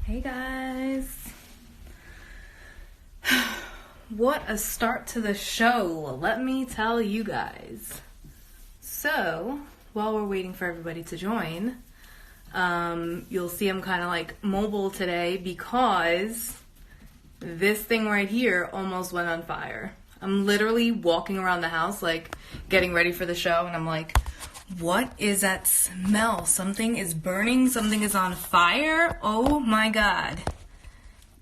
Hey guys. What a start to the show, let me tell you guys. So, while we're waiting for everybody to join, you'll see I'm kind of like mobile today because this thing right here almost went on fire. I'm literally walking around the house like getting ready for the show and I'm like, what is that smell? Something is burning, something is on fire. Oh my god.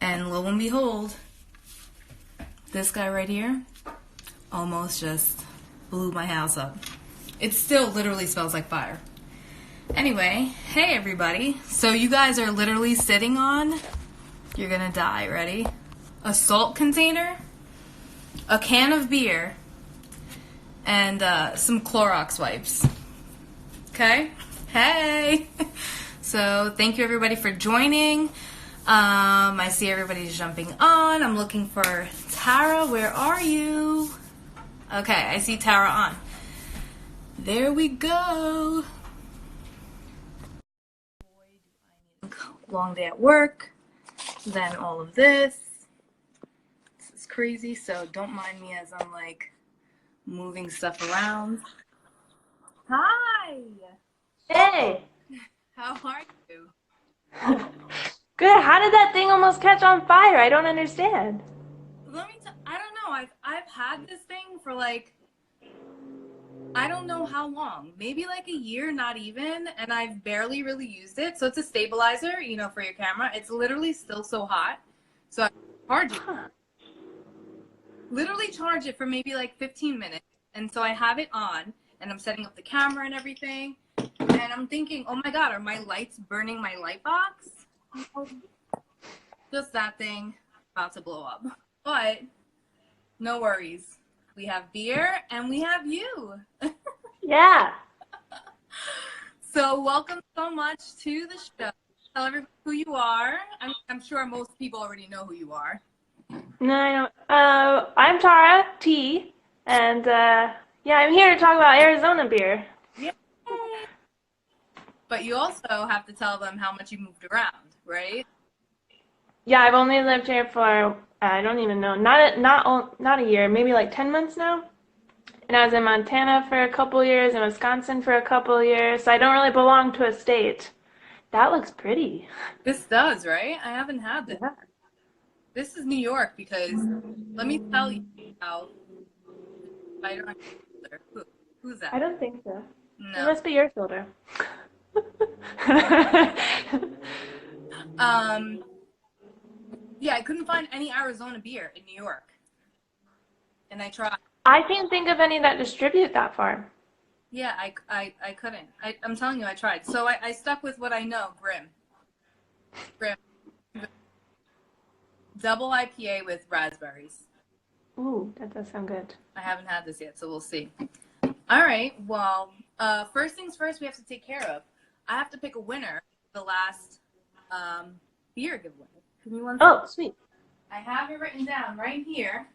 And lo and behold, this guy right here almost just blew my house up. It still literally smells like fire. Anyway, hey everybody. So you guys are literally sitting on, you're gonna die, ready? A salt container, a can of beer, and some Clorox wipes. Okay? Hey! So thank you everybody for joining. I see everybody's jumping on. I'm looking for Tara. Where are you? Okay, I see Tara on. There we go. Long day at work. Then all of this. This is crazy, so don't mind me as I'm like moving stuff around. Hi! Hey, How are you? good. How did that thing almost catch on fire? I don't understand. I don't know. I've had this thing for like I don't know how long. Maybe like a year, not even, and I've barely really used it. So it's a stabilizer, for your camera. It's literally still so hot. So I charge it. Huh. Literally charge it for maybe like 15 minutes. And so I have it on and I'm setting up the camera and everything. And I'm thinking, oh my god, are my lights burning my light box? Just that thing about to blow up. But no worries. We have beer and we have you. Yeah. So welcome so much to the show. Tell everybody who you are. I'm sure most people already know who you are. No, I don't. I'm Tara T, and yeah, I'm here to talk about Arizona beer. Yeah. But you also have to tell them how much you moved around, right? Yeah, I've only lived here for I don't even know, not a year, maybe like 10 months now. And I was in Montana for a couple years, in Wisconsin for a couple years, so I don't really belong to a state. That looks pretty. This does, right? I haven't had this. Yeah. This is New York because let me tell you how spider on your shoulder. Who's I that? don't think so. It No. must be your shoulder. Um, yeah, I couldn't find any Arizona beer in New York. And I tried. I can't think of any that distribute that far. Yeah, I couldn't. I'm telling you, I tried. So I stuck with what I know, Grim. Grim. Double IPA with raspberries. Ooh, that does sound good. I haven't had this yet, so we'll see. All right. Well, first things first, we have to take care of. I have to pick a winner for the last beer giveaway. Give me one second. Oh, sweet. I have it written down right here.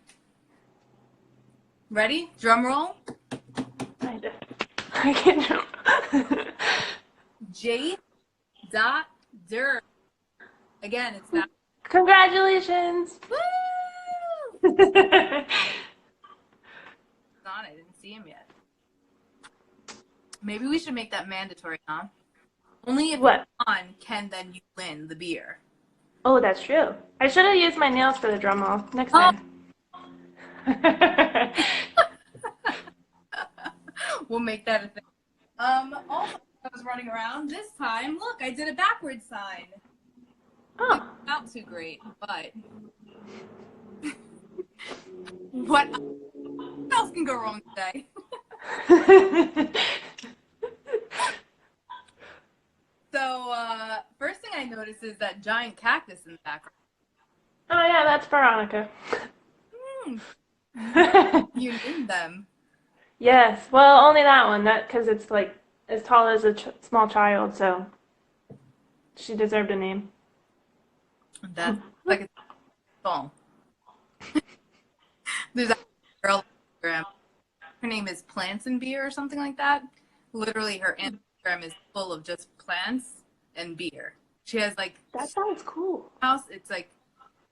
Ready? Drum roll. I can't jump. J. Dot Der. Again, it's that. Congratulations. Woo! On. I didn't see him yet. Maybe we should make that mandatory, huh? Only if What? you're on can then you win the beer. Oh, that's true. I should have used my nails for the drum roll next Oh, time. we'll make that a thing. Also, I was running around this time. Look, I did a backwards sign. Oh. Not too great, but what else can go wrong today? So, first thing I noticed is that giant cactus in the background. Oh yeah, that's Veronica. Hmm, you named them. Yes. Well, only that one. That because it's like as tall as a small child, so she deserved a name. That's like a song. There's a girl on Instagram. Her name is Plants and Beer or something like that. Literally, her Instagram is full of just plants and beer. She has like That sounds cool. house. It's like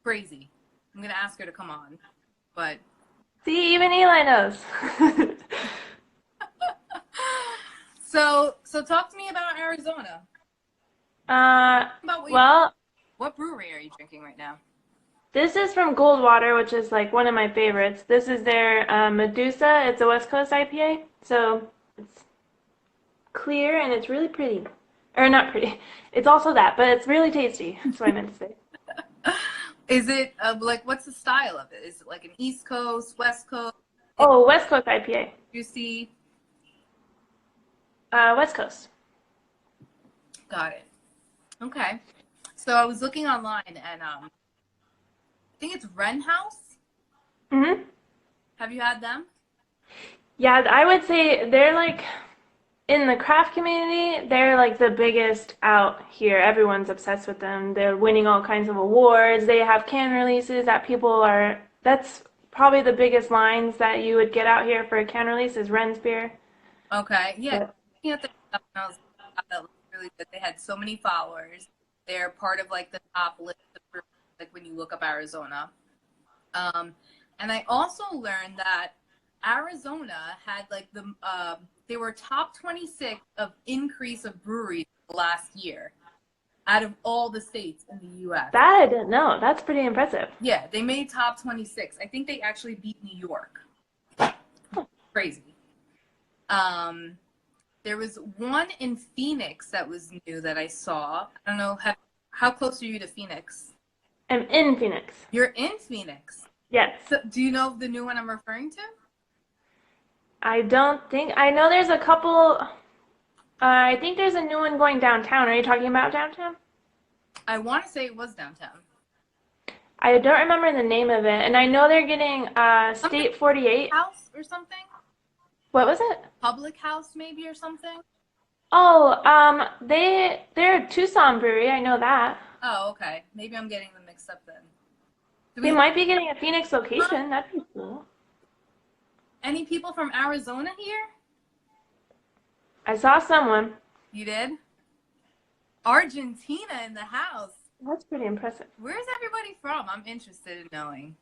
crazy. I'm gonna ask her to come on, but See, even Eli knows. so talk to me about Arizona. About well, what brewery are you drinking right now? this is from Goldwater, which is like one of my favorites. This is their Medusa. It's a West Coast IPA, so it's clear and it's really pretty. Or not pretty. It's also that, but it's really tasty. That's what I meant to say. Is it like what's the style of it? Is it like an East Coast, West Coast? Oh, West Coast IPA. You see, West Coast. got it. Okay. So I was looking online and I think it's Wren House. Mhm. Have you had them? Yeah, I would say they're like in the craft community, they're like the biggest out here. Everyone's obsessed with them. They're winning all kinds of awards. They have can releases that people are, that's probably the biggest lines that you would get out here for a can release is Ren's beer. Okay. Yeah. But Looking at their stuff, and I was like, wow, that looks really good. They had so many followers. They're part of like the top list of breweries, like when you look up Arizona. And I also learned that Arizona had like they were top 26 of increase of breweries last year out of all the states in the U.S. that I didn't know. That's pretty impressive. Yeah, they made top 26. I think they actually beat New York. Crazy. There was one in Phoenix that was new that I saw. I don't know, how close are you to Phoenix? I'm in Phoenix. You're in Phoenix. Yes. So, do you know the new one I'm referring to? I don't think, I know there's a couple, I think there's a new one going downtown. Are you talking about downtown? I want to say it was downtown. I don't remember the name of it, and I know they're getting Something State 48. House or something? What was it? Public House maybe or something? Oh, they're a Tucson brewery. I know that. Oh, okay. Maybe I'm getting them mixed up then. Do They we might be getting a Phoenix location. That'd be cool. any people from Arizona here? I saw someone. You did? Argentina in the house. That's pretty impressive. Where's everybody from? I'm interested in knowing.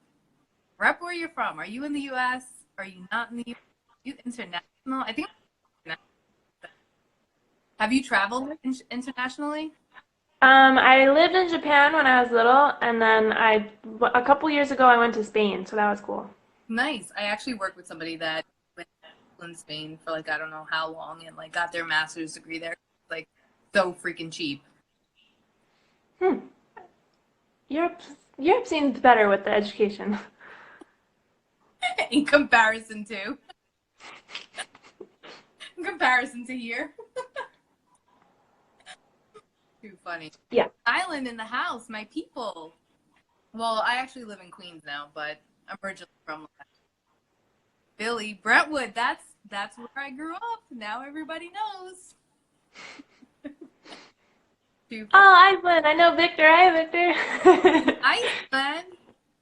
Rep where you're from. Are you in the U.S.? Are you not in the U.S.? Are you international? I think. Have you traveled internationally? I lived in Japan when I was little, and then a couple years ago, I went to Spain, so that was cool. Nice. I actually worked with somebody that went in Spain for like I don't know how long and like got their master's degree there. Like so freaking cheap. Europe seems better with the education. In comparison to here. Too funny. Yeah. Island in the house, my people. Well, I actually live in Queens now, but I'm originally from Philly, Brentwood. That's where I grew up. Now everybody knows. Oh, Iceland. I know Victor. Hi, Victor. Iceland?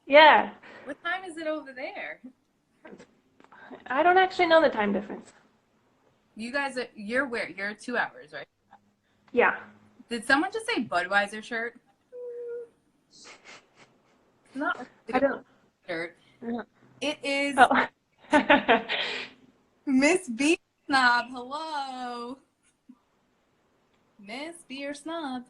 Yeah. What time is it over there? I don't actually know the time difference. You guys you're where? You're 2 hours, right? Yeah. Did someone just say Budweiser shirt? Not I don't. shirt. No. It is Oh. Miss Beer Snob. Hello. Miss Beer Snob.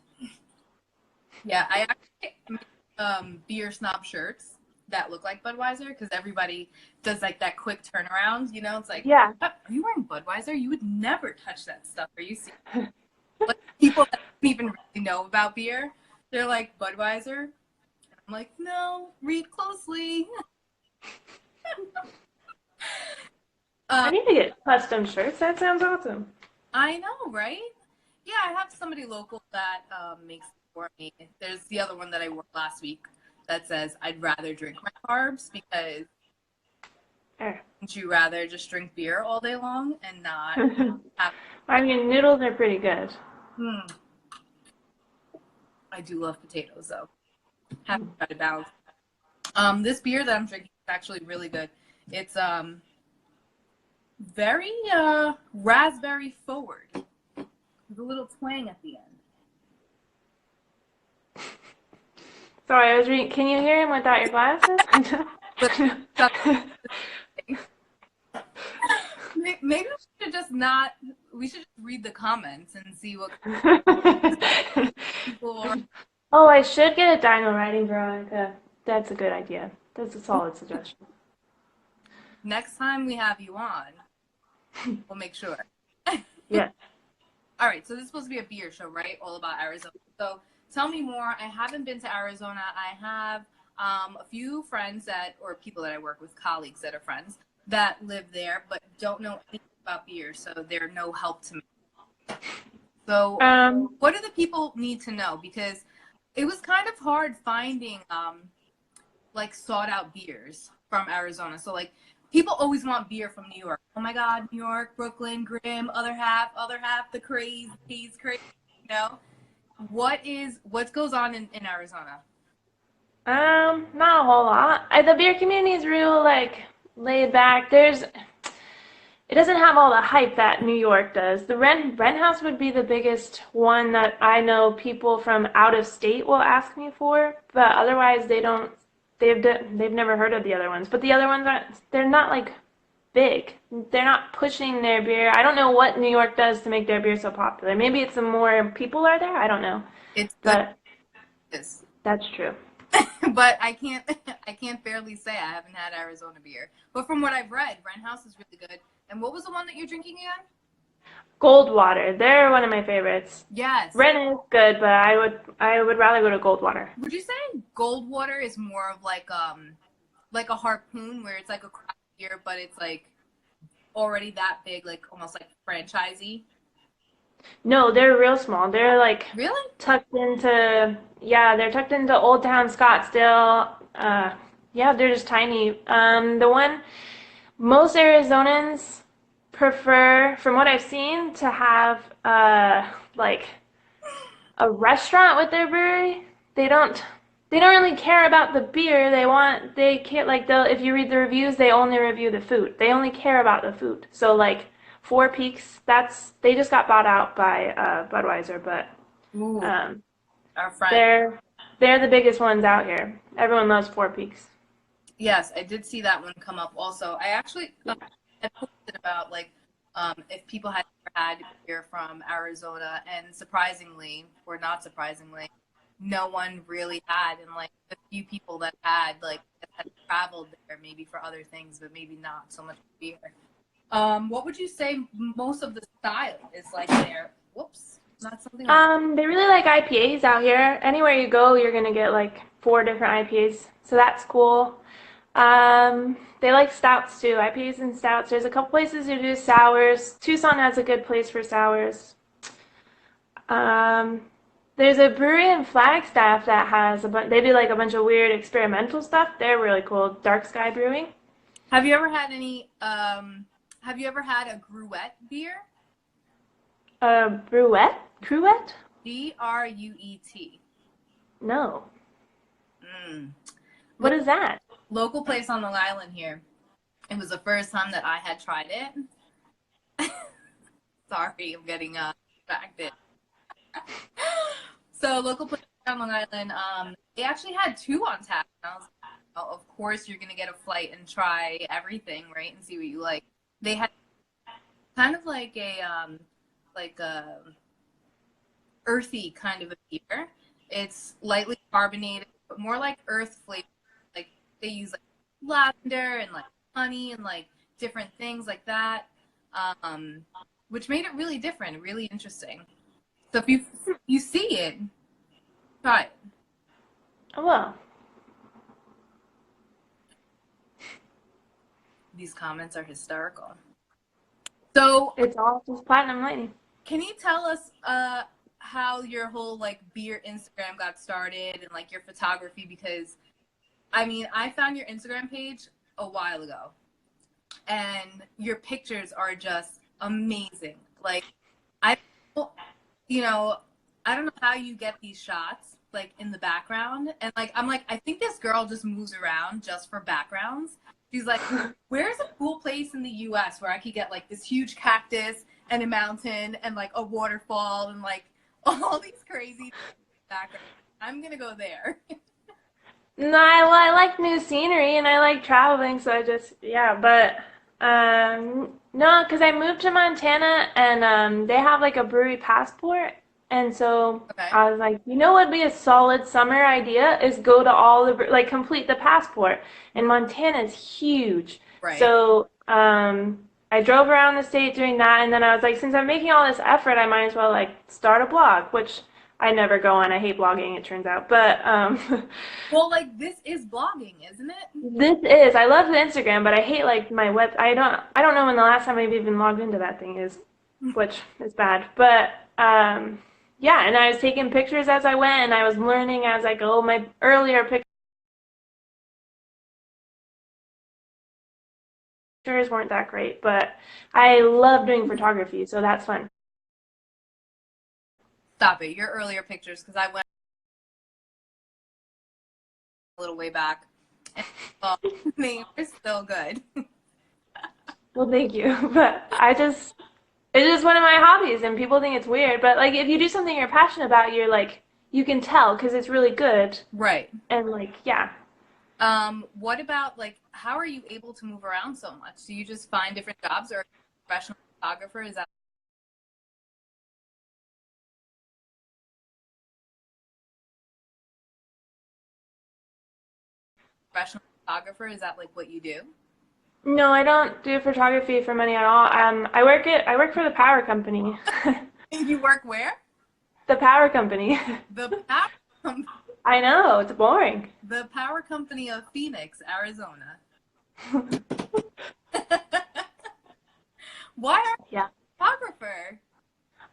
Yeah, I actually make Beer Snob shirts that look like Budweiser because everybody does like that quick turnaround. You know, it's like, Yeah. are you wearing Budweiser? You would never touch that stuff. Are you serious? Like people that don't even really know about beer, they're like Budweiser. And I'm like, no, read closely. I need to get custom shirts. That sounds awesome. I know, right? Yeah, I have somebody local that makes it for me. There's the other one that I wore last week that says, I'd rather drink my carbs because wouldn't you rather just drink beer all day long and not have... I mean, noodles are pretty good. I do love potatoes, though. Have to try to balance. This beer that I'm drinking is actually really good. It's very raspberry forward. With a little twang at the end. Sorry, I was reading. Can you hear him without your glasses? But maybe we should just not. We should just read the comments and see what people are. Oh, I should get a dino riding Veronica. That's a good idea. That's a solid suggestion. Next time we have you on, we'll make sure. Yeah. All right, so this is supposed to be a beer show, right? All about Arizona. So tell me more. I haven't been to Arizona. I have a few friends or people that I work with, colleagues that are friends that live there, but don't know anything about beer, so they're no help to me. So what do the people need to know? Because it was kind of hard finding like sought out beers from Arizona. So like people always want beer from New York. Oh my God, New York, Brooklyn, Grimm, other half, the craze, you know? What goes on in Arizona? Not a whole lot. The beer community is real like laid back. It doesn't have all the hype that New York does. The Rent House would be the biggest one that I know people from out of state will ask me for, but otherwise they don't. They've never heard of the other ones. But the other ones they're not like big. They're not pushing their beer. I don't know what New York does to make their beer so popular. Maybe it's the more people are there. I don't know. It's good. But that's true. But I can't barely say I haven't had Arizona beer. But from what I've read, Rent House is really good. And what was the one that you're drinking again? Goldwater. They're one of my favorites. Yes. Ren is good, but I would rather go to Goldwater. Would you say Goldwater is more of like a harpoon where it's like a craft beer, but it's like already that big, like almost like franchisey? No, they're real small. They're like Really? they're tucked into Old Town Scottsdale. Yeah, they're just tiny. The one most Arizonans prefer, from what I've seen, to have like a restaurant with their brewery. They don't really care about the beer. They care like if you read the reviews, they only review the food. They only care about the food. So like Four Peaks, they just got bought out by Budweiser, but our friend. they're the biggest ones out here. Everyone loves Four Peaks. Yes, I did see that one come up also. I actually had posted about like if people had ever had beer from Arizona, and surprisingly, or not surprisingly, no one really had. And like the few people that had traveled there maybe for other things, but maybe not so much beer. What would you say most of the style is like there? Whoops, not something. They really like IPAs out here. Anywhere you go, you're gonna get like 4 different IPAs, so that's cool. They like stouts too, IPAs and stouts. There's a couple places who do sours. Tucson has a good place for sours. There's a brewery in Flagstaff that has they do like a bunch of weird experimental stuff. They're really cool. Dark Sky Brewing. Have you ever had any? Have you ever had a Gruette beer? Gruette? Gruette? Gruet. No. What is that? Local place on Long Island here. It was the first time that I had tried it. Sorry, I'm getting distracted. So local place on Long Island, they actually had 2 on tap. And I was like, oh, of course you're gonna get a flight and try everything, right? And see what you like. They had kind of like a earthy kind of a beer. It's lightly carbonated, but more like earth flavor. Like they use like lavender and like honey and like different things like that, which made it really different, really interesting. So if you see it, try it. Oh well. These comments are hysterical. So it's all just platinum lightning. Can you tell us how your whole like beer Instagram got started and like your photography? Because I mean, I found your Instagram page a while ago, and your pictures are just amazing. Like I don't know how you get these shots like in the background, and like I'm like I think this girl just moves around just for backgrounds. She's like, where's a cool place in the US where I could get like this huge cactus and a mountain and like a waterfall and like all these crazy backgrounds? I'm gonna go there. No, I like new scenery and I like traveling, so I just, yeah, but no, because I moved to Montana and they have like a brewery passport, and so Okay. I was like, you know what would be a solid summer idea is go to all the like complete the passport, and Montana is huge, Right. so I drove around the state doing that, and then I was like, since I'm making all this effort, I might as well like start a blog, which I never go on. I hate blogging, it turns out, but Well, like this is blogging, isn't it? This is. I love the Instagram, but I hate like my web. I don't know when the last time I've even logged into that thing is, which is bad. But yeah, and I was taking pictures as I went, and I was learning as I go. My earlier pictures weren't that great, but I love doing photography, so that's fun. Stop it. Your earlier pictures, because I went a little way back, and they were still good. Well, thank you, but it's just one of my hobbies, and people think it's weird, but like if you do something you're passionate about, you're like you can tell because it's really good, Right. and like yeah. What about like how are you able to move around so much? Do you just find different jobs, or are you a professional photographer? Is that professional photographer? Is that like what you do? No, I don't do photography for money at all. I work for the power company. You work where? The power company. The power, com- I know, it's boring. the power company of Phoenix, Arizona. Why are Yeah. you a photographer?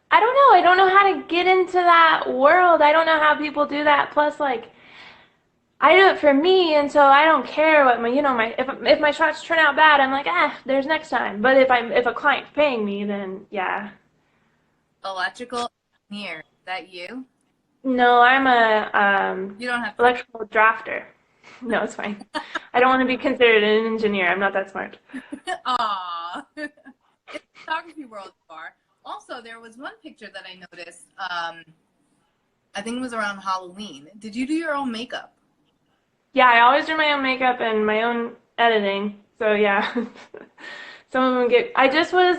I don't know. I don't know how to get into that world. I don't know how people do that. Plus, like, I do it for me, and so I don't care what my, my if my shots turn out bad, I'm like, there's next time. But if a client's paying me, then yeah. Electrical engineer. Is that you? No, I'm a You don't have to say. electrical drafter. No, it's fine. I don't want to be considered an engineer. I'm not that smart. Aw. In the photography world, you are. Also, there was one picture that I noticed. I think it was around Halloween. Did you do your own makeup? Yeah, I always do my own makeup and my own editing. So yeah. Some of them get. I just was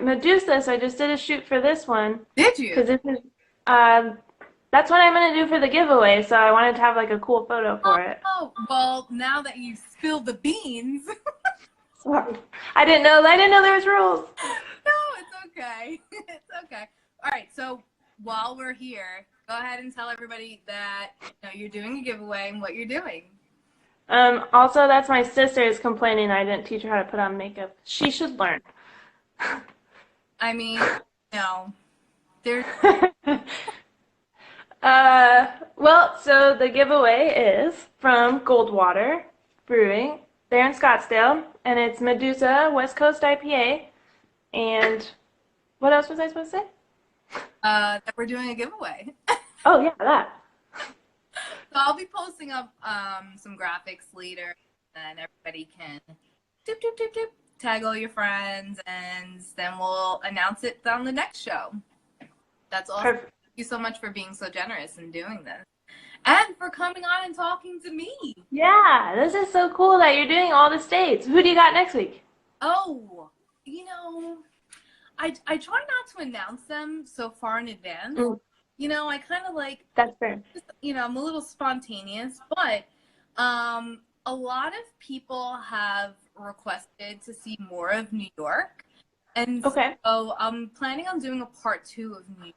Medusa, so I just did a shoot for this one Did you? because this is uh that's what I'm gonna do for the giveaway. So I wanted to have like a cool photo for it. Oh, well, now that you spilled the beans, no, Sorry. I didn't know there was rules. it's okay. It's okay. All right, so while we're here, go ahead and tell everybody that you're doing a giveaway and what you're doing. Also, that's my sister is complaining I didn't teach her how to put on makeup. She should learn. I mean, no, there's Well, so the giveaway is from Goldwater Brewing. They're in Scottsdale, and it's Medusa West Coast IPA. And what else was I supposed to say? that we're doing a giveaway. Oh, yeah, that. So I'll be posting up some graphics later, and everybody can dip, dip, dip, dip, tag all your friends, and then we'll announce it on the next show. That's awesome. Perfect. Thank you so much for being so generous and doing this, and for coming on and talking to me. Yeah, this is so cool that you're doing all the states. Who do you got next week? Oh, I try not to announce them so far in advance. Mm, I kind of like that's fair. I'm a little spontaneous, but a lot of people have requested to see more of New York, and Okay, so I'm planning on doing a part two of New York.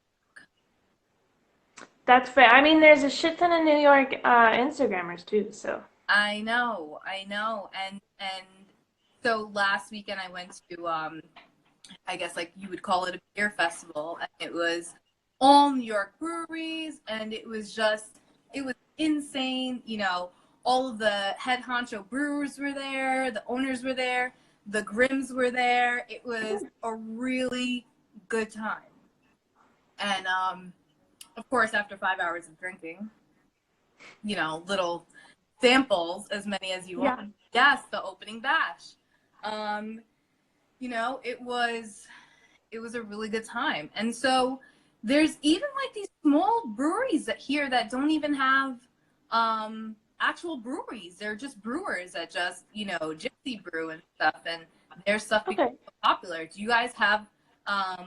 that's fair. I mean, there's a shit ton of New York Instagrammers too, so. I know, and so last weekend I went to I guess like you would call it a beer festival, and it was all New York breweries, and it was insane. All of the head honcho brewers were there, the owners were there, the Grims were there. It was a really good time. And of course, after 5 hours of drinking, little samples, as many as you Yeah. want. Yes, the opening bash. Um, it was a really good time. And so there's even like these small breweries that don't even have actual breweries. They're just brewers that just, gypsy brew and stuff, and their stuff becomes Okay. so popular. Do you guys have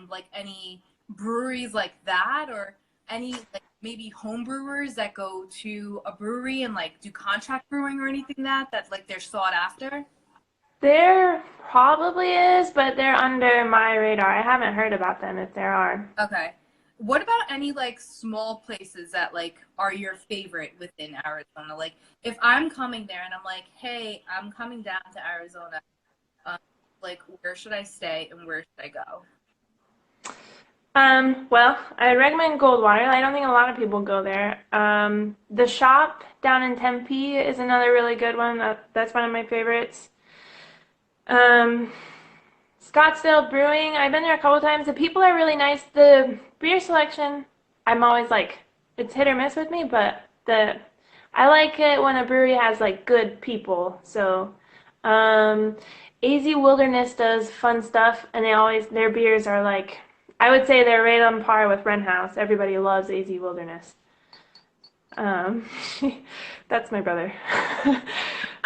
like any breweries like that, or any like maybe home brewers that go to a brewery and like do contract brewing or anything that's like they're sought after? There probably is, but they're under my radar. I haven't heard about them if there are. Okay. What about any like small places that like are your favorite within Arizona? Like if I'm coming there and I'm like, hey, I'm coming down to Arizona, um, like where should I stay and where should I go? Well, I recommend Goldwater. I don't think a lot of people go there. The shop down in Tempe is another really good one. That's one of my favorites. Um, Scottsdale Brewing, I've been there a couple times. The people are really nice. The beer selection, I'm always like, it's hit or miss with me, but I like it when a brewery has like good people. So, um, AZ Wilderness does fun stuff, and their beers are like, I would say they're right on par with Wren House. Everybody loves AZ Wilderness. Um, that's my brother.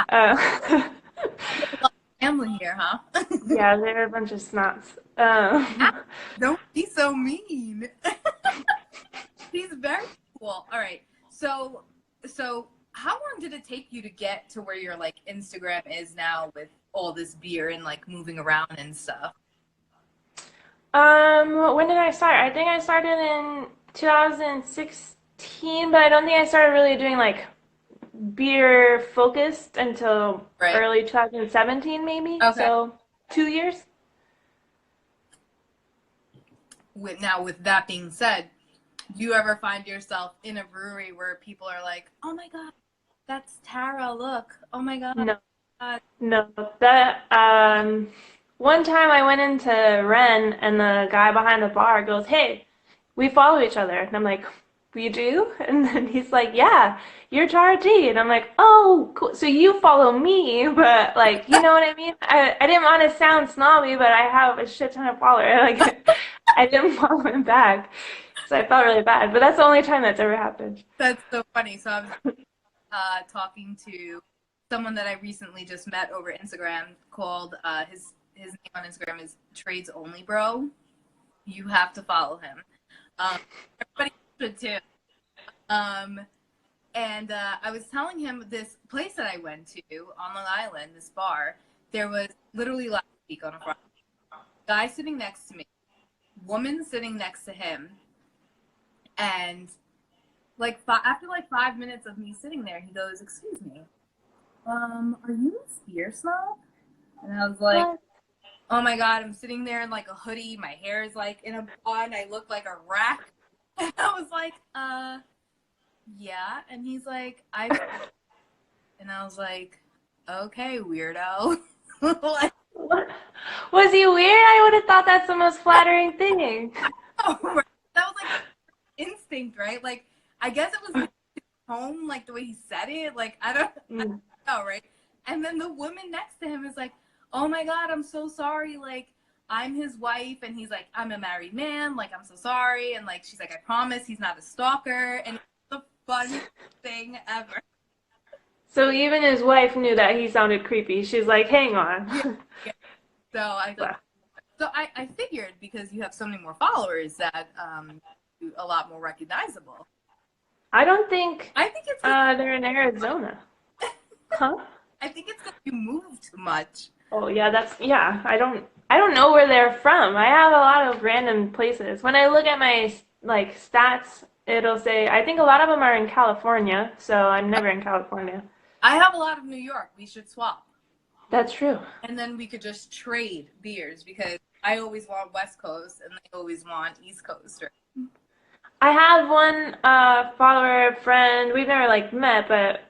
uh, Family here, huh? yeah, they're a bunch of snots. Don't be so mean. He's very cool. All right. So how long did it take you to get to where your like Instagram is now with all this beer and like moving around and stuff? When did I start? I think I started in 2016, but I don't think I started really doing like beer focused until Right. early 2017, maybe. Okay. So 2 years. With that being said, do you ever find yourself in a brewery where people are like, "Oh my God, that's Tara, look. Oh my God." No, no. One time I went into Ren and the guy behind the bar goes, "Hey, we follow each other." And I'm like, "We do?" And then he's like, "Yeah, you're Tara G." And I'm like, "Oh, cool. So you follow me, but like, you know what I mean? I didn't want to sound snobby, but I have a shit ton of followers. Like, I didn't follow him back. So I felt really bad, but that's the only time that's ever happened. That's so funny. So I was talking to someone that I recently just met over Instagram called his name on Instagram is Trades Only Bro. You have to follow him. Everybody should too. Um, and I was telling him this place that I went to on Long Island, this bar. There was literally last week on a Friday, guy sitting next to me, woman sitting next to him, and like after like 5 minutes of me sitting there, he goes, "Excuse me, are you a beer snob?" And I was like, What? "Oh my God, I'm sitting there in like a hoodie, my hair is like in a bun, I look like a rack." And I was like, yeah. And he's like, and I was like, "Okay, weirdo." Like, What? Was he weird? I would have thought that's the most flattering thing. that was like instinct, right? Like, I guess it was home, like the way he said it. Like, I don't Mm. know, right? And then the woman next to him is like, "Oh my God, I'm so sorry. Like, I'm his wife." And he's like, "I'm a married man. Like, I'm so sorry." And like, she's like, "I promise he's not a stalker." And it's the funniest thing ever. So even his wife knew that he sounded creepy. She's like, hang Yeah. on. Yeah. So I thought, Wow. so I figured because you have so many more followers that you're a lot more recognizable. I don't think I think it's 'cause they're in Arizona. Huh? I think it's because you move too much. Oh yeah, yeah. I don't know where they're from. I have a lot of random places. When I look at my like stats, it'll say I think a lot of them are in California, so I'm never in California. I have a lot of New York. We should swap. That's true. And then we could just trade beers because I always want West Coast and they always want East Coast. Right? I have one follower friend. We've never like met, but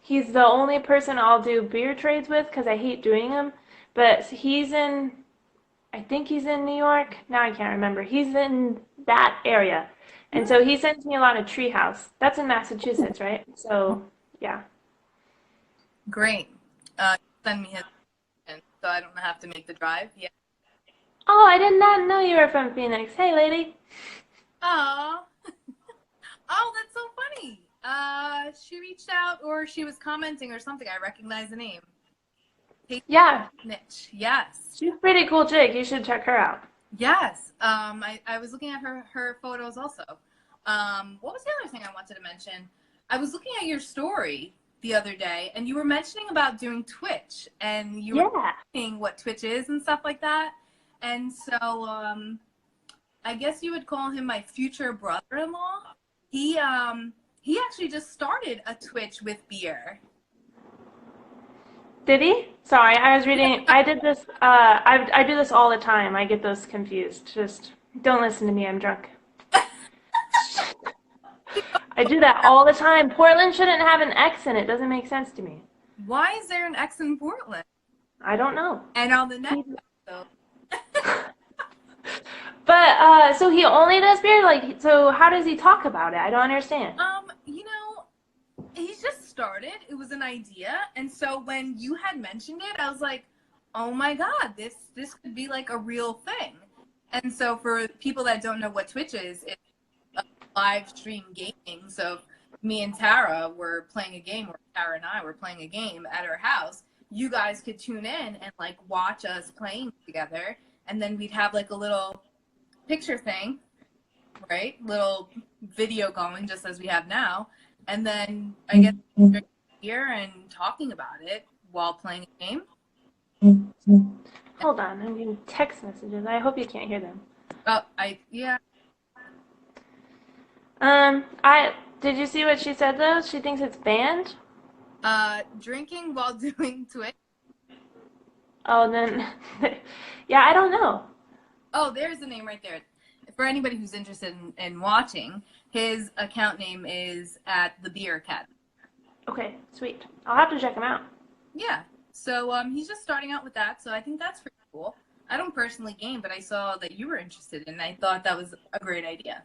he's the only person I'll do beer trades with because I hate doing them. But I think he's in New York. Now I can't remember. He's in that area, and so he sends me a lot of Treehouse. That's in Massachusetts, right? So yeah. Great. Send me his so I don't have to make the drive. Yeah. Oh, I did not know you were from Phoenix. Hey, lady. Oh. Oh, that's so funny. she reached out or she was commenting or something. I recognize the name. Yeah, Niche. Yes. she's a pretty cool chick. You should check her out. Yes. I was looking at her photos also. What was the other thing I wanted to mention? I was looking at your story the other day, and you were mentioning about doing Twitch, and you were saying what Twitch is and stuff like that. And so, I guess you would call him my future brother-in-law. He actually just started a Twitch with beer. Did he? Sorry, I was reading. I did this. I do this all the time. I get those confused. Just don't listen to me. I'm drunk. I do that all the time. Portland shouldn't have an X in it. Doesn't make sense to me. Why is there an X in Portland? I don't know. And on the next episode. But so he only does beer. Like, so how does he talk about it? I don't understand. You know, he's just started. It was an idea, and so when you had mentioned it, I was like, "Oh my God, this could be like a real thing." And so for people that don't know what Twitch is, it's a live stream gaming. So me and Tara were playing a game, or Tara and I were playing a game at her house. You guys could tune in and like watch us playing together, and then we'd have like a little picture thing, right? Little video going just as we have now. And then I guess drinking beer and talking about it while playing a game. Hold on, I'm getting text messages. I hope you can't hear them. Oh, yeah. Did you see what she said though? She thinks it's banned. Drinking while doing Twitch. Oh, then, yeah, I don't know. Oh, there's the name right there. For anybody who's interested in watching, his account name is at the Beer Academy. Okay, sweet. I'll have to check him out. Yeah. So he's just starting out with that. So I think that's pretty cool. I don't personally game, but I saw that you were interested, and I thought that was a great idea.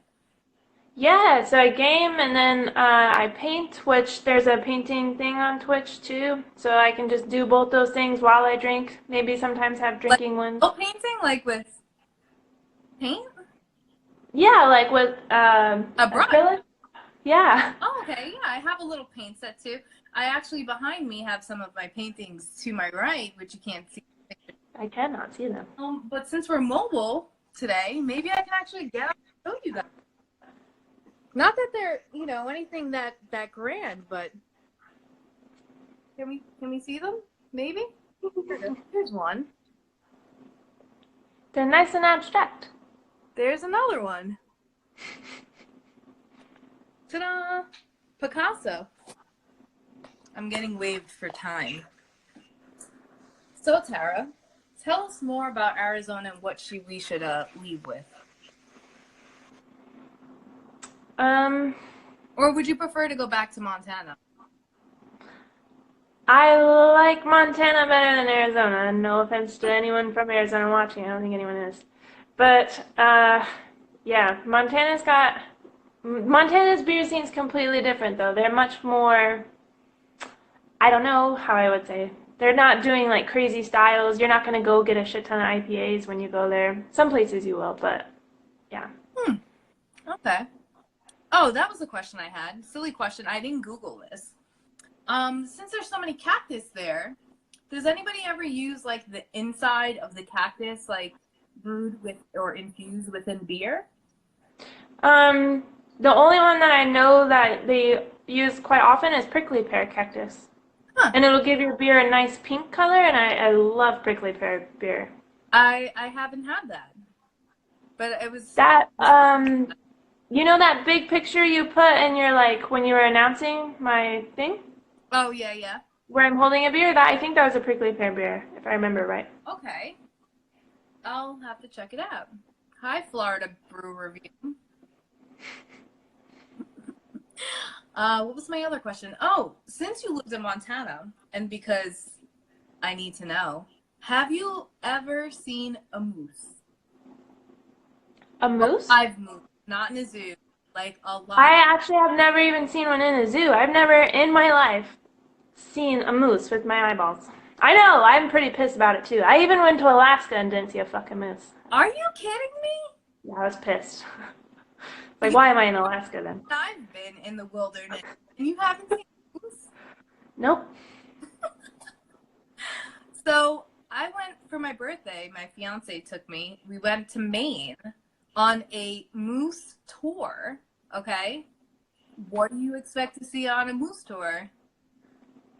Yeah, so I game and then I paint, which there's a painting thing on Twitch too. So I can just do both those things while I drink. Maybe sometimes have drinking ones. Oh, painting? Like with paint? Yeah, like with a brush. acrylic. Yeah. Oh, okay. Yeah, I have a little paint set too. I actually, behind me, have some of my paintings to my right, which you can't see. I cannot see them. But since we're mobile today, maybe I can actually get up and show you guys. Not that they're, anything that grand, but can we see them? Maybe? Here's one. They're nice and abstract. There's another one. Ta-da! Picasso. I'm getting waved for time. So, Tara, tell us more about Arizona and what we should leave with. Or would you prefer to go back to Montana? I like Montana better than Arizona. No offense to anyone from Arizona watching. I don't think anyone is. But, yeah, Montana's beer scene's completely different, though. They're much more, I don't know how I would say. They're not doing, like, crazy styles. You're not going to go get a shit ton of IPAs when you go there. Some places you will, but, yeah. Okay. Oh, that was a question I had. Silly question. I didn't Google this. Since there's so many cactus there, does anybody ever use, like, the inside of the cactus, like, brewed with or infused within beer? The only one that I know that they use quite often is prickly pear cactus. Huh. And it'll give your beer a nice pink color, and I love prickly pear beer. I haven't had that. But it was... That, you know that big picture you put in your, like, when you were announcing my thing? Oh, yeah, yeah. Where I'm holding a beer? I think that was a prickly pear beer, if I remember right. Okay. I'll have to check it out. Hi, Florida Brew Review. What was my other question? Oh, since you lived in Montana, and because I need to know, have you ever seen a moose? A moose? A live moose, not in a zoo, like a live. I actually have never even seen one in a zoo. I've never in my life seen a moose with my eyeballs. I know, I'm pretty pissed about it too. I even went to Alaska and didn't see a fucking moose. Are you kidding me? Yeah, I was pissed. Like, why am I in Alaska then? I've been in the wilderness, and you haven't seen moose? Nope. So I went for my birthday. My fiance took me. We went to Maine on a moose tour. Okay, what do you expect to see on a moose tour?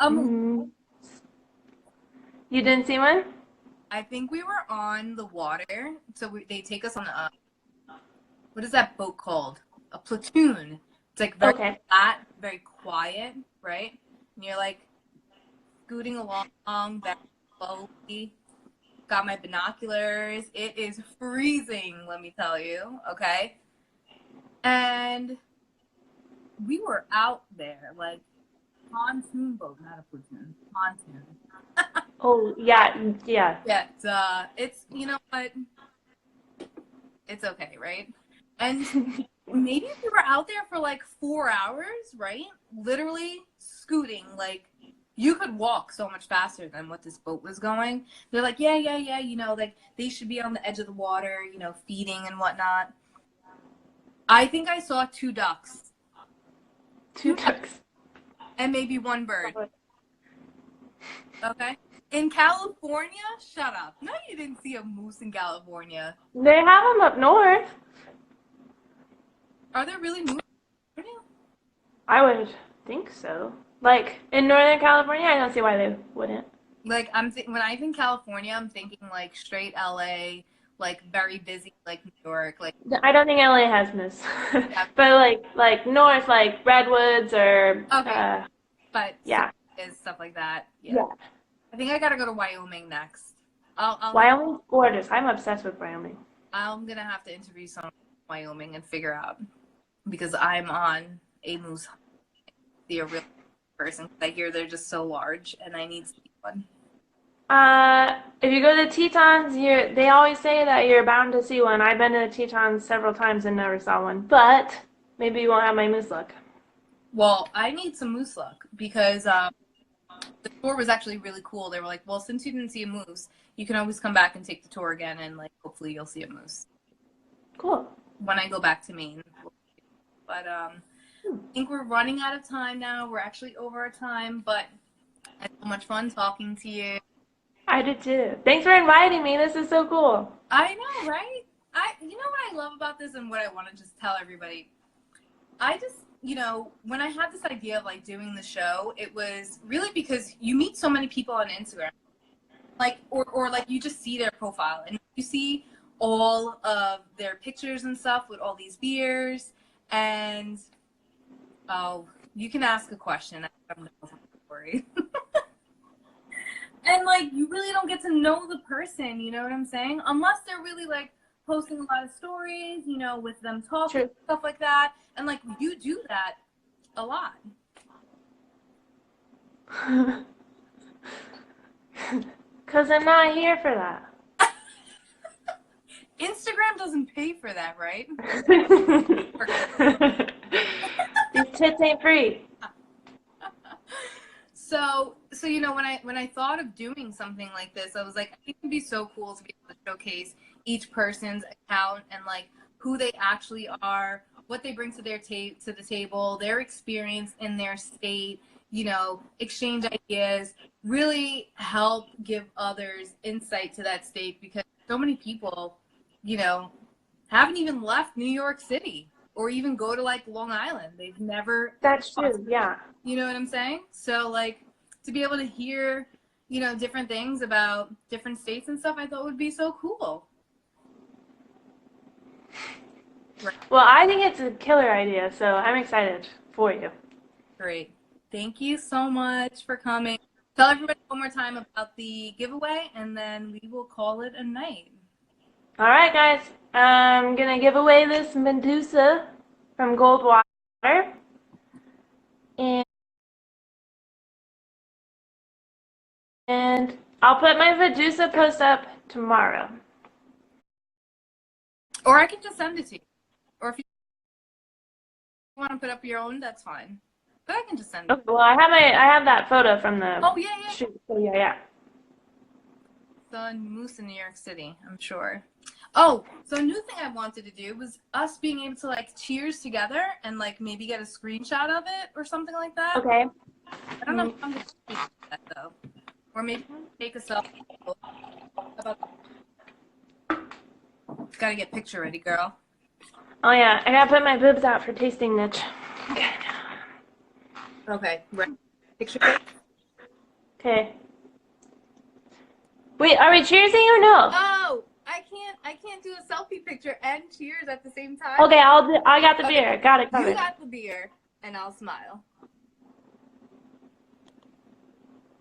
A moose. Mm. You didn't see one? I think we were on the water, so they take us on what is that boat called? A platoon. It's like very flat, very quiet, right? And you're like scooting along very slowly. Got my binoculars. It is freezing, let me tell you. Okay. And we were out there, like pontoon boat, not a platoon, pontoon. Oh, yeah, yeah. Yeah, it's you know what? It's okay, right? And maybe we were out there for like 4 hours, right? Literally scooting, like you could walk so much faster than what this boat was going. They're like, yeah, like they should be on the edge of the water, feeding and whatnot. I think I saw 2 ducks. 2 ducks. And maybe 1 bird. Okay? In California? Shut up. No, you didn't see a moose in California. They have them up north. Are there really moose in California? I would think so. Like, in Northern California, I don't see why they wouldn't. Like, when I think California, I'm thinking, like, straight LA, like, very busy, like, New York. Like, I don't think LA has moose. But, like north, like, Redwoods or... Okay. But yeah. Is stuff like that. Yeah. I think I gotta go to Wyoming next. Wyoming's gorgeous. I'm obsessed with Wyoming. I'm gonna have to interview someone in Wyoming and figure out, because I'm on a moose hunt. See a real person. I hear they're just so large, and I need to see one. If you go to the Tetons, they always say that you're bound to see one. I've been to the Tetons several times and never saw one, but maybe you won't have my moose luck. Well, I need some moose luck because the tour was actually really cool. They were like, well, since you didn't see a moose, you can always come back and take the tour again, and like hopefully you'll see a moose. Cool. When I go back to Maine. But I think we're running out of time now. We're actually over our time, but I had so much fun talking to you. I did too. Thanks for inviting me. This is so cool. I know, right? You know what I love about this and what I want to just tell everybody? I just, when I had this idea of like doing the show, it was really because you meet so many people on Instagram, like, or like you just see their profile and you see all of their pictures and stuff with all these beers, and you can ask a question. I don't know, don't worry. And like you really don't get to know the person, you know what I'm saying? Unless they're really like posting a lot of stories, with them talking, stuff like that. And like you do that a lot. Because I'm not here for that. Instagram doesn't pay for that, right? These tits ain't free. So when I thought of doing something like this, I was like, I think it'd be so cool to be able to showcase each person's account and like who they actually are, what they bring to their to the table, their experience in their state, exchange ideas, really help give others insight to that state, because so many people, haven't even left New York City or even go to like Long Island. They've never. That's true. Yeah. You know what I'm saying? So like to be able to hear, different things about different states and stuff, I thought would be so cool. Right. Well, I think it's a killer idea, so I'm excited for you. Great. Thank you so much for coming. Tell everybody one more time about the giveaway, and then we will call it a night. All right, guys. I'm going to give away this Medusa from Goldwater. And I'll put my Medusa post up tomorrow. Or I can just send it to you. Or if you want to put up your own, that's fine. But I can just send it. Okay, well, I have that photo from the shoot. So yeah. The moose in New York City, I'm sure. Oh, so a new thing I wanted to do was us being able to like cheers together and like maybe get a screenshot of it or something like that. Okay. I don't know if I'm gonna do that though. Or maybe take a selfie. About gotta get picture ready, girl. Oh yeah, I gotta put my boobs out for tasting niche. Okay. Okay, right. Picture ready? Okay. Wait, are we cheersing or no? Oh, I can't do a selfie picture and cheers at the same time. Okay, I got the Okay, beer. Got it covered. you got the beer and I'll smile.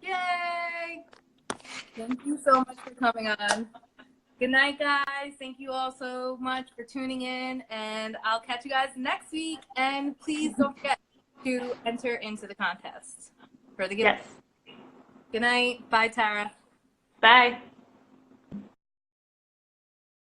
Yay! Thank you so much for coming on. Good night, guys. Thank you all so much for tuning in, and I'll catch you guys next week. And please don't forget to enter into the contest for the gift. Yes. Good night. Bye, Tara. Bye.